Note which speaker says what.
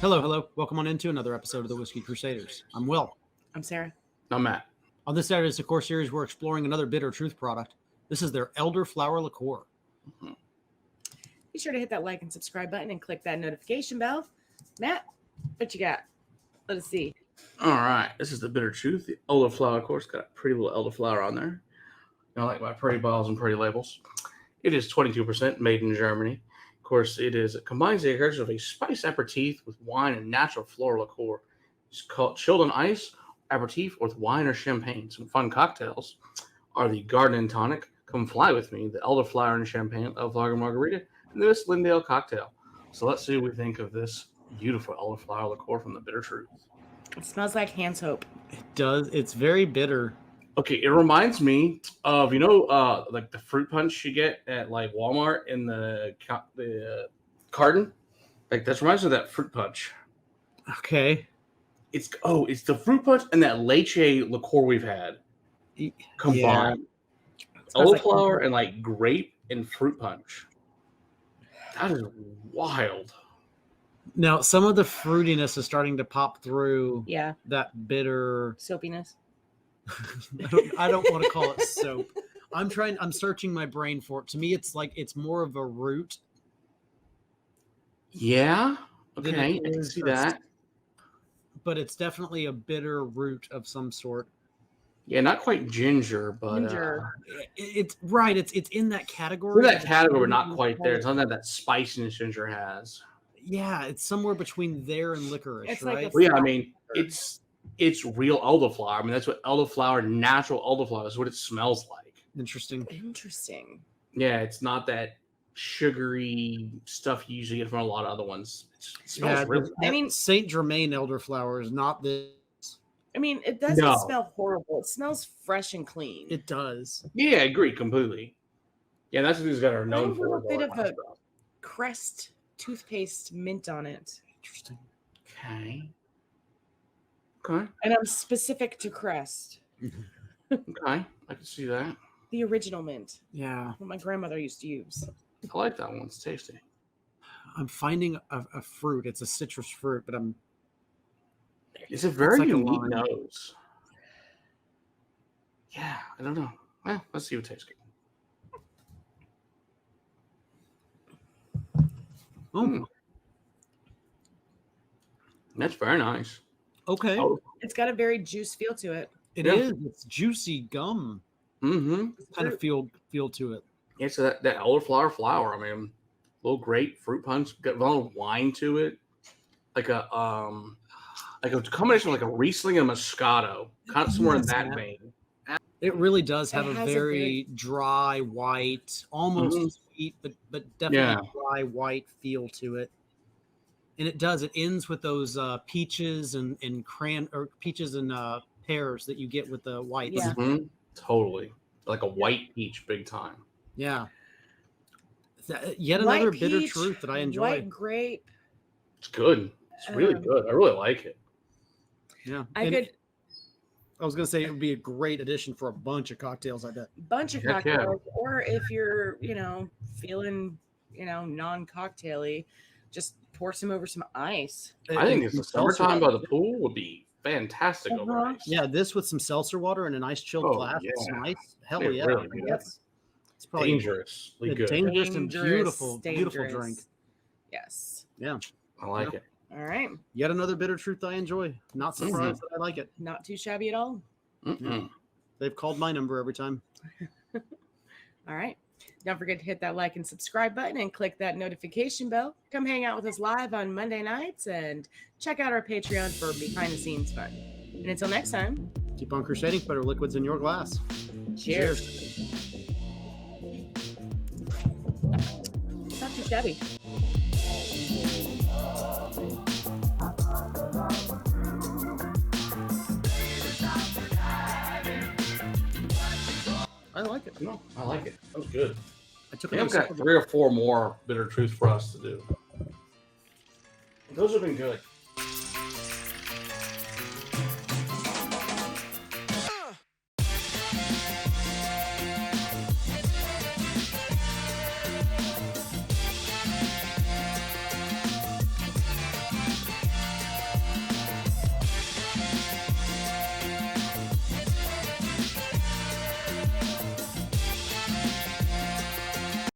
Speaker 1: Hello, hello. Welcome on into another episode of the Whiskey Crusaders. I'm Will.
Speaker 2: I'm Sarah.
Speaker 3: I'm Matt.
Speaker 1: On this Saturday's Liqueur series, we're exploring another Bitter Truth product. This is their Elderflower Liqueur.
Speaker 3: Mm-hmm.
Speaker 2: Be sure to hit that like and subscribe button and click that notification bell. Matt, what you got? Let us see.
Speaker 3: All right, this is the Bitter Truth, the Elderflower, of course, got a pretty little elderflower on there. I like my pretty bottles and pretty labels. It is 22% made in Germany. Of course, it combines the characters of a spice aperitif with wine and natural floral liqueur. It's called chilled on ice, aperitif with wine or champagne. Some fun cocktails are the Garden and Tonic, Come Fly With Me, the Elderflower and Champagne, Elderflower Margarita, and the Miss Lynd Cocktail. So let's see what we think of this beautiful Elderflower liqueur from the Bitter Truth.
Speaker 2: It smells like hand soap.
Speaker 1: It does. It's very bitter.
Speaker 3: Okay, it reminds me of, like the fruit punch you get at like Walmart in the carton. Like that reminds me of that fruit punch.
Speaker 1: Okay.
Speaker 3: It's the fruit punch and that leche liqueur we've had combined.
Speaker 1: Yeah.
Speaker 3: Elderflower and like grape and fruit punch. That is wild.
Speaker 1: Now, some of the fruitiness is starting to pop through.
Speaker 2: Yeah.
Speaker 1: That bitter
Speaker 2: Soapiness.
Speaker 1: I don't want to call it soap. I'm searching my brain for it. To me, it's more of a root.
Speaker 3: Yeah. Okay. I can see that.
Speaker 1: But it's definitely a bitter root of some sort.
Speaker 3: Yeah, not quite ginger, but
Speaker 1: it's right. It's in that category.
Speaker 3: In that category, but not quite there. It's not that spiciness ginger has.
Speaker 1: Yeah, it's somewhere between there and licorice,
Speaker 2: It's
Speaker 1: right?
Speaker 2: like
Speaker 3: Well, yeah, I mean, it's real elderflower. I mean, that's what elderflower, natural elderflower, is what it smells like.
Speaker 1: Interesting.
Speaker 3: Yeah, it's not that sugary stuff you usually get from a lot of other ones. It smells really.
Speaker 2: I mean,
Speaker 1: Saint Germain elderflower is not this.
Speaker 2: I mean, it doesn't smell horrible. It smells fresh and clean.
Speaker 1: It does.
Speaker 3: Yeah, I agree completely. Yeah, that's what these guys are known for.
Speaker 2: A little bit of a Crest toothpaste mint on it.
Speaker 1: Interesting.
Speaker 3: Okay.
Speaker 2: And I'm specific to Crest.
Speaker 3: Okay, I can see that.
Speaker 2: The original mint.
Speaker 1: Yeah.
Speaker 2: What my grandmother used to use.
Speaker 3: I like that one. It's tasty.
Speaker 1: I'm finding a fruit. It's a citrus fruit, but
Speaker 3: It's a very
Speaker 1: like
Speaker 3: unique nose. Yeah, I don't know. Well, let's see what tastes good.
Speaker 1: Oh,
Speaker 3: That's very nice.
Speaker 1: okay.
Speaker 3: Oh,
Speaker 2: It's got a very juice feel to it.
Speaker 1: It is. It's juicy gum.
Speaker 3: mm-hmm.
Speaker 1: Kind of feel to it.
Speaker 3: Yeah, so that elderflower flower. I mean, a little grape fruit punch, got a little wine to it, like a combination of like a Riesling and Moscato, kind of somewhere in that vein.
Speaker 1: It really does have
Speaker 2: It
Speaker 1: a
Speaker 2: has a
Speaker 1: very dry white, almost sweet, but definitely dry white feel to it. And it does. It ends with those peaches and peaches and pears that you get with the whites.
Speaker 2: Yeah.
Speaker 3: Mm-hmm. Totally, like a white peach, big time.
Speaker 1: Yeah. Yet another
Speaker 2: White
Speaker 1: bitter
Speaker 2: peach,
Speaker 1: truth that I enjoy.
Speaker 2: White grape.
Speaker 3: It's good. It's really good. I really like it.
Speaker 1: Yeah.
Speaker 2: I
Speaker 1: was going to say it would be a great addition for a bunch of cocktails, I bet.
Speaker 2: Bunch of
Speaker 3: Heck yeah.
Speaker 2: cocktails, or if you're, feeling, non-cocktaily, just pour some over some ice.
Speaker 3: I think it's the summertime by the pool would be fantastic over ice.
Speaker 1: Yeah, this with some seltzer water and a nice chilled glass with some ice. Hell yeah.
Speaker 3: Really
Speaker 1: It's probably
Speaker 3: dangerously good.
Speaker 1: Dangerous and beautiful drink.
Speaker 2: Yes.
Speaker 1: Yeah.
Speaker 3: I like it.
Speaker 2: All right.
Speaker 1: Yet another bitter truth I enjoy. Not surprised that I like it.
Speaker 2: Not too shabby at all.
Speaker 3: Mm-mm.
Speaker 1: They've called my number every time.
Speaker 2: All right. Don't forget to hit that like and subscribe button and click that notification bell. Come hang out with us live on Monday nights and check out our Patreon for behind the scenes fun. And until next time,
Speaker 1: keep on crusading. Better liquids in your glass.
Speaker 2: Cheers. It's not too shabby.
Speaker 1: I like it.
Speaker 3: No, I like it. That was good.
Speaker 1: I've
Speaker 3: got 3 or 4 more Bitter Truth for us to do. Those have been good.